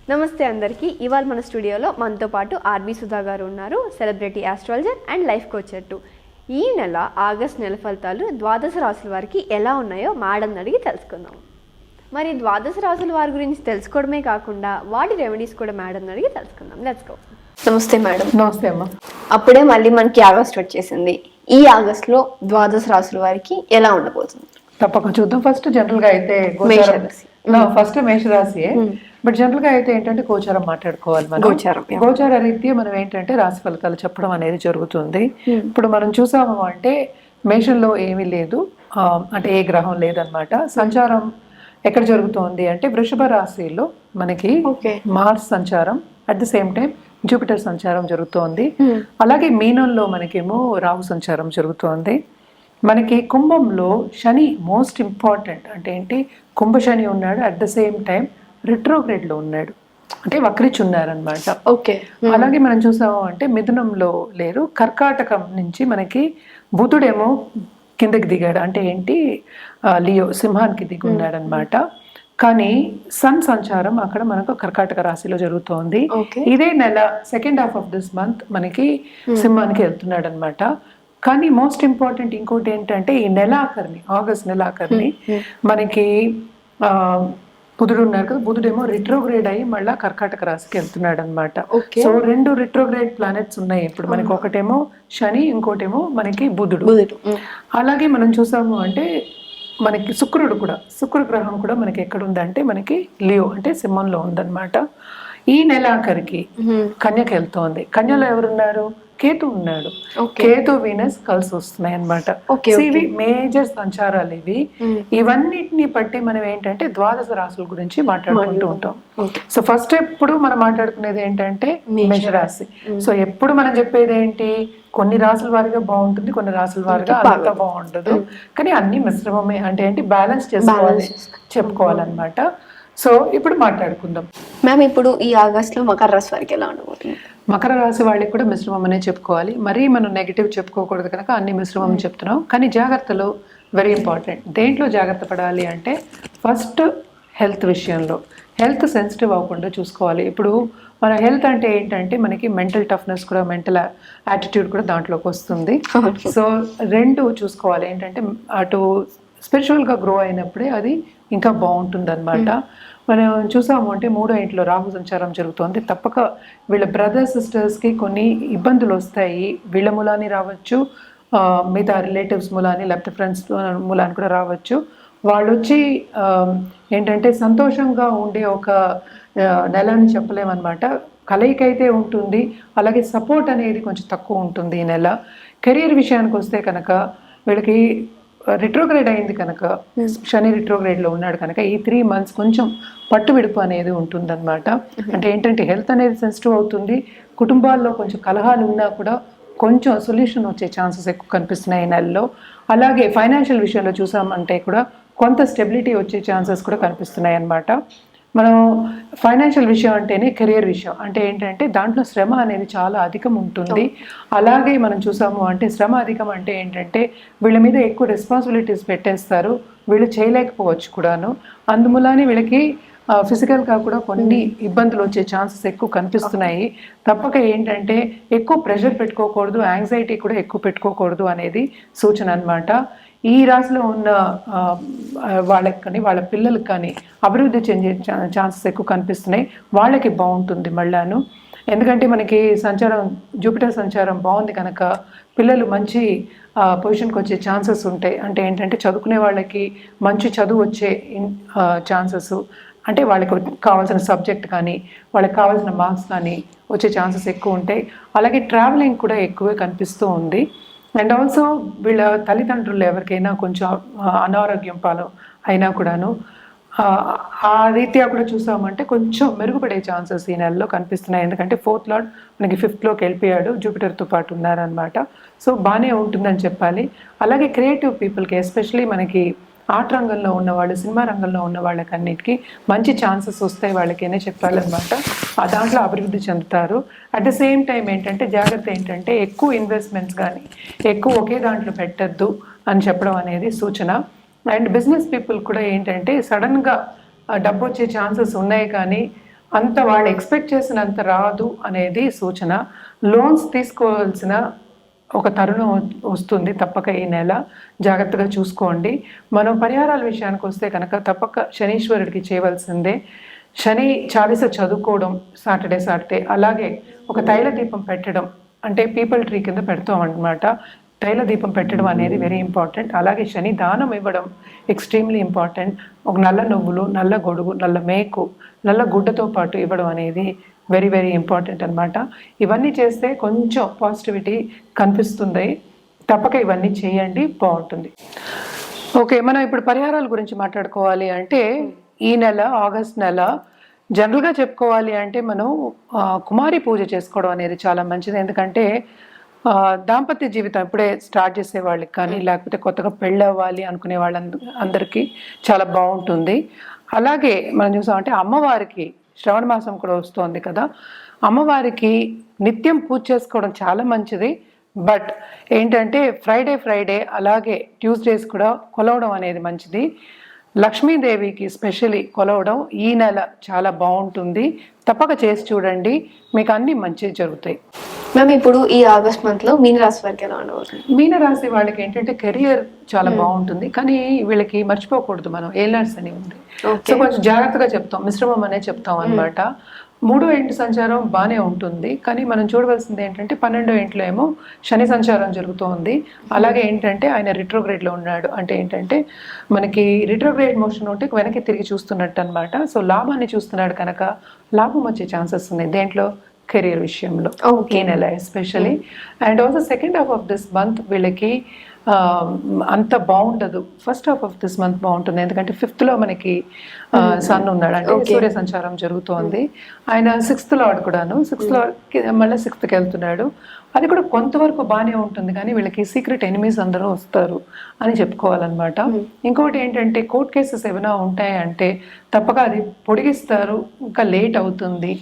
నమస్తే అందరికీ. ఇవాళ మన స్టూడియోలో మనతో పాటు ఆర్బీ సుధా గారు ఉన్నారు, celebrity astrologer and life coacher to. ఈ నెల ఆగస్ట్ నెల ఫలితాలు ద్వాదశ రాశుల వారికి ఎలా ఉన్నాయో మేడం అడిగి తెలుసుకుందాం. మరి ద్వాదశ రాశుల వారి గురించి తెలుసుకోవడమే కాకుండా వాటి రెమెడీస్ కూడా మేడం అడిగి తెలుసుకుందాం. Let's go. నమస్తే మేడం. నమస్తే అమ్మ. అప్పుడే మళ్ళీ మనకి ఆగస్ట్ వచ్చేసింది. ఈ ఆగస్ట్లో ద్వాదశ రాశుల వారికి ఎలా ఉండబోతుంది? తప్పక చూద్దాం. ఫస్ట్ జనరల్ గా అయితే ఫస్ట్ మేషరాశియే, బట్ జనరల్ గా అయితే ఏంటంటే గోచారం మాట్లాడుకోవాలి. మనం గోచార రీత్యా మనం ఏంటంటే రాశి ఫలితాలు చెప్పడం అనేది జరుగుతుంది. ఇప్పుడు మనం చూసాము అంటే మేషంలో ఏమీ లేదు, అంటే ఏ గ్రహం లేదనమాట. సంచారం ఎక్కడ జరుగుతోంది అంటే వృషభ రాశిలో మనకి మార్స్ సంచారం, at the same time Jupiter సంచారం జరుగుతోంది. అలాగే మీనంలో మనకేమో రాహు సంచారం జరుగుతోంది. మనకి కుంభంలో శని మోస్ట్ ఇంపార్టెంట్, అంటే ఏంటి, కుంభ శని ఉన్నాడు, at the same time retrograde లో ఉన్నాడు, అంటే వక్రించి ఉన్నారనమాట. అలాగే మనం చూసాము అంటే మిథునంలో లేరు, కర్కాటకం నుంచి మనకి బుధుడేమో కిందకి దిగాడు, అంటే ఏంటి లియో సింహానికి దిగి ఉన్నాడు అనమాట. కానీ సన్ సంచారం అక్కడ మనకు కర్కాటక రాశిలో జరుగుతోంది. ఇదే నెల second half of this month మనకి సింహానికి వెళ్తున్నాడు అనమాట. కానీ మోస్ట్ ఇంపార్టెంట్ ఇంకోటి ఏంటంటే ఈ నెలాఖరిని, ఆగస్ట్ నెలాఖరిని మనకి బుధుడు ఉన్నారు కదా, బుధుడేమో రిట్రోగ్రేడ్ అయ్యి మళ్ళీ కర్కాటక రాశికి వెళ్తున్నాడు అనమాట. సో రెండు రిట్రోగ్రేడ్ ప్లానెట్స్ ఉన్నాయి ఇప్పుడు మనకి, ఒకటేమో శని, ఇంకోటేమో మనకి బుధుడు. అలాగే మనం చూసాము అంటే మనకి శుక్రుడు కూడా, శుక్ర గ్రహం కూడా మనకి ఎక్కడ ఉందంటే మనకి లియో, అంటే సింహంలో ఉందన్నమాట. ఈ నెలాఖరికి కన్యకి వెళ్తోంది. కన్యలో ఎవరున్నారు? కేతు ఉన్నాడు. కేతు వీనస్ కలిసి వస్తున్నాయి అనమాట. ఇవి మేజర్ సంచారాలు ఇవి. ఇవన్నిటిని బట్టి మనం ఏంటంటే ద్వాదశ రాశుల గురించి మాట్లాడుకుంటూ ఉంటాం. సో ఫస్ట్ ఎప్పుడు మనం మాట్లాడుకునేది ఏంటంటే మేషరాశి. సో ఎప్పుడు మనం చెప్పేది ఏంటి, కొన్ని రాసుల వారిగా బాగుంటుంది, కొన్ని రాసుల వారిగా అంతా బాగుంటుంది, కానీ అన్ని మిశ్రమమే, అంటే ఏంటి బ్యాలెన్స్ చేసుకోవాలి, చెప్పుకోవాలన్నమాట. సో ఇప్పుడు మాట్లాడుకుందాం. మ్యామ్, ఇప్పుడు ఈ ఆగస్ట్ లో మకర రాశి వారికి ఎలా ఉండబోతుంది? మకర రాశి వాళ్ళకి కూడా మిశ్రమం అనే చెప్పుకోవాలి, మరీ మనం నెగిటివ్ చెప్పుకోకూడదు కనుక అన్ని మిశ్రమం చెప్తున్నాం. కానీ జాగ్రత్తలు వెరీ ఇంపార్టెంట్. దేంట్లో జాగ్రత్త పడాలి అంటే ఫస్ట్ హెల్త్ విషయంలో, హెల్త్ సెన్సిటివ్ అవ్వకుండా చూసుకోవాలి. ఇప్పుడు మన హెల్త్ అంటే ఏంటంటే మనకి మెంటల్ టఫ్నెస్ కూడా, మెంటల్ యాటిట్యూడ్ కూడా దాంట్లోకి వస్తుంది. సో రెండు చూసుకోవాలి. ఏంటంటే అటు స్పిరిచువల్గా గ్రో అయినప్పుడే అది ఇంకా బాగుంటుంది అనమాట. మనం చూసాము అంటే 3వ ఇంట్లో రాహు సంచారం జరుగుతుంది. తప్పక వీళ్ళ బ్రదర్ సిస్టర్స్కి కొన్ని ఇబ్బందులు వస్తాయి. వీళ్ళ మూలాన్ని రావచ్చు, మిగతా రిలేటివ్స్ మూలాన్ని, లేకపోతే ఫ్రెండ్స్ మూలాన్ని కూడా రావచ్చు. వాళ్ళు వచ్చి ఏంటంటే సంతోషంగా ఉండే ఒక నెల అని చెప్పలేమన్నమాట. కలయికైతే ఉంటుంది, అలాగే సపోర్ట్ అనేది కొంచెం తక్కువ ఉంటుంది ఈ నెల. కెరీర్ విషయానికి వస్తే కనుక వీళ్ళకి రిట్రోగ్రేడ్ అయింది కనుక, శని రిట్రోగ్రేడ్లో ఉన్నాడు కనుక ఈ 3 months కొంచెం పట్టు విడుపు అనేది ఉంటుందన్నమాట. అంటే ఏంటంటే హెల్త్ అనేది సెన్సిటివ్ అవుతుంది, కుటుంబాల్లో కొంచెం కలహాలు ఉన్నా కూడా కొంచెం సొల్యూషన్ వచ్చే ఛాన్సెస్ ఎక్కువ కనిపిస్తున్నాయి ఈ నెలలో. అలాగే ఫైనాన్షియల్ విషయంలో చూసామంటే కూడా కొంత స్టెబిలిటీ వచ్చే ఛాన్సెస్ కూడా కనిపిస్తున్నాయి అన్నమాట. మనం ఫైనాన్షియల్ విషయం అంటేనే కెరియర్ విషయం, అంటే ఏంటంటే దాంట్లో శ్రమ అనేది చాలా అధికం ఉంటుంది. అలాగే మనం చూసాము అంటే శ్రమ అధికం అంటే ఏంటంటే వీళ్ళ మీద ఎక్కువ రెస్పాన్సిబిలిటీస్ పెట్టేస్తారు, వీళ్ళు చేయలేకపోవచ్చు కూడాను. అందువల్లనే వీళ్ళకి ఫిజికల్గా కూడా కొన్ని ఇబ్బందులు వచ్చే ఛాన్సెస్ ఎక్కువ కనిపిస్తున్నాయి. తప్పక ఏంటంటే ఎక్కువ ప్రెషర్ పెట్టుకోకూడదు, యాంగ్జైటీ కూడా ఎక్కువ పెట్టుకోకూడదు అనేది సూచన అనమాట. ఈ రాశిలో ఉన్న వాళ్ళకి కానీ వాళ్ళ పిల్లలకి కానీ అభివృద్ధి చెందే ఛాన్సెస్ ఎక్కువ కనిపిస్తున్నాయి. వాళ్ళకి బాగుంటుంది మళ్ళాను, ఎందుకంటే మనకి సంచారం, జూపిటర్ సంచారం బాగుంది కనుక పిల్లలు మంచి పొజిషన్కి వచ్చే ఛాన్సెస్ ఉంటాయి. అంటే ఏంటంటే చదువుకునే వాళ్ళకి మంచి చదువు వచ్చే ఛాన్సెస్, అంటే వాళ్ళకి కావాల్సిన సబ్జెక్ట్ కానీ వాళ్ళకి కావాల్సిన మార్క్స్ కానీ వచ్చే ఛాన్సెస్ ఎక్కువ ఉంటాయి. అలాగే ట్రావెలింగ్ కూడా ఎక్కువే కనిపిస్తూ ఉంది. అండ్ ఆల్సో వీళ్ళ తల్లిదండ్రులు ఎవరికైనా కొంచెం అనారోగ్యం పాలు అయినా కూడాను ఆ రీత్యా కూడా చూసామంటే కొంచెం మెరుగుపడే ఛాన్సెస్ ఈ నెలలో కనిపిస్తున్నాయి. ఎందుకంటే 4th లార్డ్ మనకి 5th లోకి వెళ్ళిపోయాడు, జూపిటర్తో పాటు ఉన్నారనమాట. సో బాగానే ఉంటుందని చెప్పాలి. అలాగే క్రియేటివ్ పీపుల్కి, ఎస్పెషలీ మనకి ఆర్ట్ రంగంలో ఉన్నవాళ్ళు, సినిమా రంగంలో ఉన్న వాళ్ళకి అన్నిటికీ మంచి ఛాన్సెస్ వస్తాయి వాళ్ళకేనే చెప్పాలన్నమాట. దాంట్లో అభివృద్ధి చెందుతారు. అట్ ద సేమ్ టైం ఏంటంటే జాగ్రత్త ఏంటంటే ఎక్కువ ఇన్వెస్ట్మెంట్స్ కానీ ఎక్కువ ఒకే దాంట్లో పెట్టద్దు అని చెప్పడం అనేది సూచన. అండ్ బిజినెస్ పీపుల్ కూడా ఏంటంటే సడన్గా డబ్బు వచ్చే ఛాన్సెస్ ఉన్నాయి, కానీ అంత వాళ్ళు ఎక్స్పెక్ట్ చేసినంత రాదు అనేది సూచన. లోన్స్ తీసుకోవాల్సిన ఒక తరుణం వస్తుంది తప్పక ఈ నెల, జాగ్రత్తగా చూసుకోండి. మనం పరిహారాల విషయానికి వస్తే కనుక తప్పక శనీశ్వరుడికి చేయవలసిందే. శని చాలీస చదువుకోవడం సాటర్డే, అలాగే ఒక తైల దీపం పెట్టడం, అంటే పీపుల్ ట్రీ కింద పెడతాం అన్నమాట. తైల దీపం పెట్టడం అనేది వెరీ ఇంపార్టెంట్. అలాగే శని దానం ఇవ్వడం ఎక్స్ట్రీమ్లీ ఇంపార్టెంట్. ఒక నల్ల నువ్వులు, నల్ల గొడుగు, నల్ల మేకు, నల్ల గుడ్డతో పాటు ఇవ్వడం అనేది వెరీ వెరీ ఇంపార్టెంట్ అనమాట. ఇవన్నీ చేస్తే కొంచెం పాజిటివిటీ కనిపిస్తుంది. తప్పక ఇవన్నీ చేయండి, బాగుంటుంది. ఓకే, మనం ఇప్పుడు పరిహారాల గురించి మాట్లాడుకోవాలి అంటే ఈ నెల ఆగస్ట్ నెల జనరల్గా చెప్పుకోవాలి అంటే మనం కుమారి పూజ చేసుకోవడం అనేది చాలా మంచిది. ఎందుకంటే దాంపత్య జీవితం ఇప్పుడే స్టార్ట్ చేసే వాళ్ళకి కానీ, లేకపోతే కొత్తగా పెళ్ళి అవ్వాలి అనుకునే అందరికీ చాలా బాగుంటుంది. అలాగే మనం చూసామంటే అమ్మవారికి శ్రవణ మాసం కూడా వస్తుంది కదా, అమ్మవారికి నిత్యం పూజ చేసుకోవడం చాలా మంచిది. బట్ ఏంటంటే ఫ్రైడే అలాగే ట్యూస్డేస్ కూడా కొలవడం అనేది మంచిది. లక్ష్మీదేవికి స్పెషల్లీ కొలవడం ఈ నెల చాలా బాగుంటుంది. తప్పక చేసి చూడండి, మీకు అన్ని మంచి జరుగుతాయి. మ్యామ్ ఇప్పుడు ఈ ఆగస్ట్ మంత్ లో మీనరాశి వారికి ఎలా ఉండబోతుంది? మీనరాశి వాళ్ళకి ఏంటంటే కెరియర్ చాలా బాగుంటుంది, కానీ వీళ్ళకి మర్చిపోకూడదు మనం ఏలర్స్ అని ఉంది. సో కొంచెం జాగ్రత్తగా చెప్తాం, మిశ్రమం అనే చెప్తాం అనమాట. 3వ ఇంటి సంచారం బాగానే ఉంటుంది, కానీ మనం చూడవలసింది ఏంటంటే 12వ ఇంట్లో ఏమో శని సంచారం జరుగుతోంది. అలాగే ఏంటంటే ఆయన రిట్రోగ్రేడ్లో ఉన్నాడు. అంటే ఏంటంటే మనకి రిట్రోగ్రేడ్ మోషన్ ఉంటే వెనక్కి తిరిగి చూస్తున్నట్టు అనమాట. సో లాభాన్ని చూస్తున్నాడు కనుక లాభం వచ్చే ఛాన్సెస్ ఉన్నాయి దేంట్లో, కెరియర్ విషయంలో ఈ నెల especially. And also second half of this month వీళ్ళకి అంత బాగుండదు. First half of this month బాగుంటుంది, ఎందుకంటే 5th లో మనకి సన్ ఉన్నాడు, అంటే సూర్య సంచారం జరుగుతోంది. ఆయన 6th లార్డ్ కూడాను, 6th లార్డ్కి మళ్ళీ 6th కి వెళ్తున్నాడు. అది కూడా కొంతవరకు బాగానే ఉంటుంది, కానీ వీళ్ళకి సీక్రెట్ ఎనిమీస్ అందరూ వస్తారు అని చెప్పుకోవాలన్నమాట. ఇంకొకటి ఏంటంటే కోర్ట్ కేసెస్ ఏమైనా ఉంటాయంటే తప్పక అది పొడిగిస్తారు, ఇంకా లేట్ అవుతుంది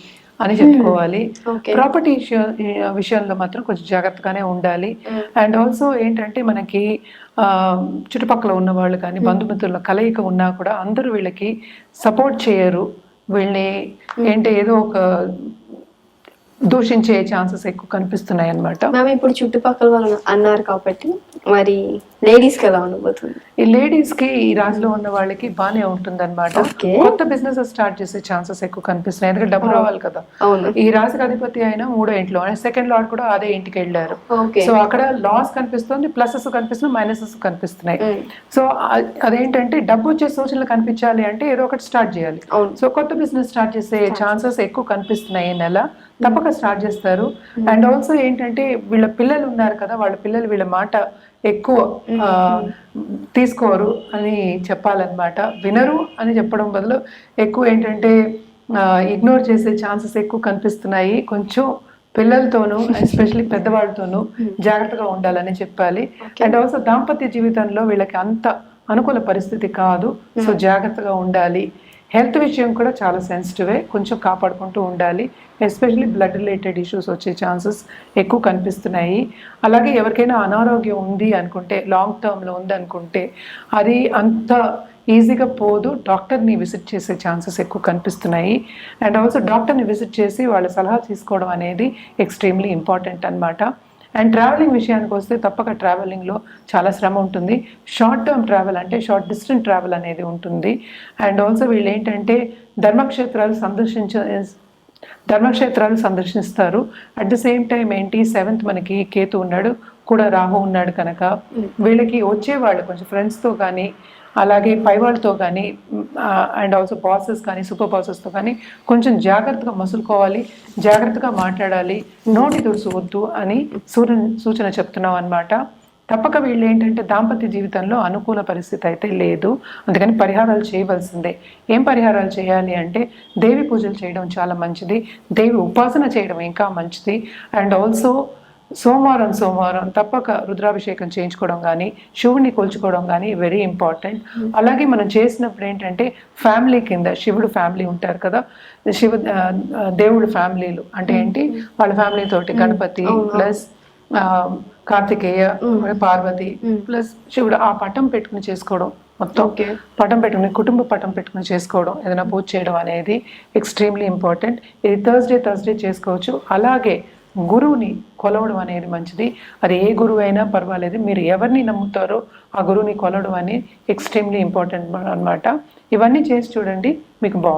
అని చెప్పుకోవాలి. ప్రాపర్టీ విషయంలో మాత్రం కొంచెం జాగ్రత్తగానే ఉండాలి. అండ్ ఆల్సో ఏంటంటే మనకి చుట్టుపక్కల ఉన్న వాళ్ళు కానీ బంధుమిత్రుల కలయిక ఉన్నా కూడా అందరూ వీళ్ళకి సపోర్ట్ చేయరు. వీళ్ళని ఏంటి ఏదో ఒక దూషించే ఛాన్సెస్ ఎక్కువ కనిపిస్తున్నాయి అన్నమాట. మ్యామ్ ఇప్పుడు చుట్టుపక్కల వాళ్ళు అన్నారు కాబట్టి మరి లేడీస్ కి ఎలా ఉండబోతుంది? ఈ లేడీస్ కి ఈ రాశిలో ఉన్న వాళ్ళకి బాగానే ఉంటుంది అనమాట. కొత్త బిజినెస్ స్టార్ట్ చేసే ఛాన్సెస్ ఎక్కువ కనిపిస్తున్నాయి, ఎందుకంటే డబ్బు రావాలి కదా. ఈ రాశికి అధిపతి అయిన 3వ ఇంట్లో, సెకండ్ లార్డ్ కూడా అదే ఇంటికి వెళ్ళారు. సో అక్కడ లాస్ కనిపిస్తుంది, ప్లసెస్ కనిపిస్తున్నాయి, మైనసెస్ కనిపిస్తున్నాయి. సో అదేంటంటే డబ్బు వచ్చే సూచనలు కనిపించాలి అంటే ఏదో ఒకటి స్టార్ట్ చేయాలి. సో కొత్త బిజినెస్ స్టార్ట్ చేసే ఛాన్సెస్ ఎక్కువ కనిపిస్తున్నాయి ఈ నెల. తప్పక స్టార్ట్ చేస్తారు. అండ్ ఆల్సో ఏంటంటే వీళ్ళ పిల్లలు ఉన్నారు కదా, వాళ్ళ పిల్లలు వీళ్ళ మాట ఎక్కువ తీసుకోరు అని చెప్పాలన్నమాట. వినరు అని చెప్పడం బదులు ఎక్కువ ఏంటంటే ఇగ్నోర్ చేసే ఛాన్సెస్ ఎక్కువ కనిపిస్తున్నాయి. కొంచెం పిల్లలతోనూ ఎస్పెషల్లీ పెద్దవాళ్ళతోనూ జాగ్రత్తగా ఉండాలని చెప్పాలి. అండ్ ఆల్సో దాంపత్య జీవితంలో వీళ్ళకి అంత అనుకూల పరిస్థితి కాదు, సో జాగ్రత్తగా ఉండాలి. హెల్త్ విషయం కూడా చాలా సెన్సిటివే, కొంచెం కాపాడుకుంటూ ఉండాలి. ఎస్పెషల్లీ బ్లడ్ రిలేటెడ్ ఇష్యూస్ వచ్చే ఛాన్సెస్ ఎక్కువ కనిపిస్తున్నాయి. అలాగే ఎవరికైనా అనారోగ్యం ఉంది అనుకుంటే, లాంగ్ టర్మ్లో ఉంది అనుకుంటే అది అంత ఈజీగా పోదు, డాక్టర్ని విజిట్ చేసే ఛాన్సెస్ ఎక్కువ కనిపిస్తున్నాయి. అండ్ ఆల్సో డాక్టర్ని విజిట్ చేసి వాళ్ళ సలహా తీసుకోవడం అనేది ఎక్స్ట్రీమ్లీ ఇంపార్టెంట్ అన్నమాట. అండ్ ట్రావెలింగ్ విషయానికి వస్తే తప్పక ట్రావెలింగ్లో చాలా శ్రమ ఉంటుంది. షార్ట్ టర్మ్ ట్రావెల్ అంటే షార్ట్ డిస్టెన్స్ ట్రావెల్ అనేది ఉంటుంది. అండ్ ఆల్సో వీళ్ళు ఏంటంటే ధర్మక్షేత్రాలు సందర్శిస్తారు. అట్ ద సేమ్ టైం ఏంటి 7th మనకి కేతు ఉన్నాడు, కూడా రాహు ఉన్నాడు కనుక వీళ్ళకి వచ్చేవాళ్ళు కొంచెం ఫ్రెండ్స్తో కానీ, అలాగే పై వాళ్ళతో కానీ, అండ్ ఆల్సో బాసెస్ కానీ, సూపర్ బాసెస్తో కానీ కొంచెం జాగ్రత్తగా మసులుకోవాలి, జాగ్రత్తగా మాట్లాడాలి, నోటి దురుసు వద్దు అని సూచన చెప్తున్నాం అన్నమాట. తప్పక వీళ్ళు ఏంటంటే దాంపత్య జీవితంలో అనుకూల పరిస్థితి అయితే లేదు, అందుకని పరిహారాలు చేయవలసిందే. ఏం పరిహారాలు చేయాలి అంటే దేవి పూజలు చేయడం చాలా మంచిది, దేవి ఉపాసన చేయడం ఇంకా మంచిది. అండ్ ఆల్సో సోమవారం తప్పక రుద్రాభిషేకం చేయించుకోవడం కానీ, శివుడిని కొలుచుకోవడం కానీ వెరీ ఇంపార్టెంట్. అలాగే మనం చేసినప్పుడు ఏంటంటే ఫ్యామిలీ కింద శివుడు ఫ్యామిలీ ఉంటారు కదా, దేవుడు ఫ్యామిలీలు అంటే ఏంటి వాళ్ళ ఫ్యామిలీ తోటి గణపతి ప్లస్ కార్తికేయ, పార్వతి ప్లస్ శివుడు ఆ పటం పెట్టుకుని చేసుకోవడం మొత్తం Okay. పటం పెట్టుకుని కుటుంబ పటం పెట్టుకుని చేసుకోవడం, ఏదైనా పూజ చేయడం అనేది ఎక్స్ట్రీమ్లీ ఇంపార్టెంట్. ఇది థర్స్డే చేసుకోవచ్చు. అలాగే గురువుని కొలవడం అనేది మంచిది. అది ఏ గురువు అయినా పర్వాలేదు, మీరు ఎవరిని నమ్ముతారో ఆ గురువుని కొలవడం అనేది ఎక్స్ట్రీమ్లీ ఇంపార్టెంట్ అన్నమాట. ఇవన్నీ చేసి చూడండి, మీకు బాగుంటుంది.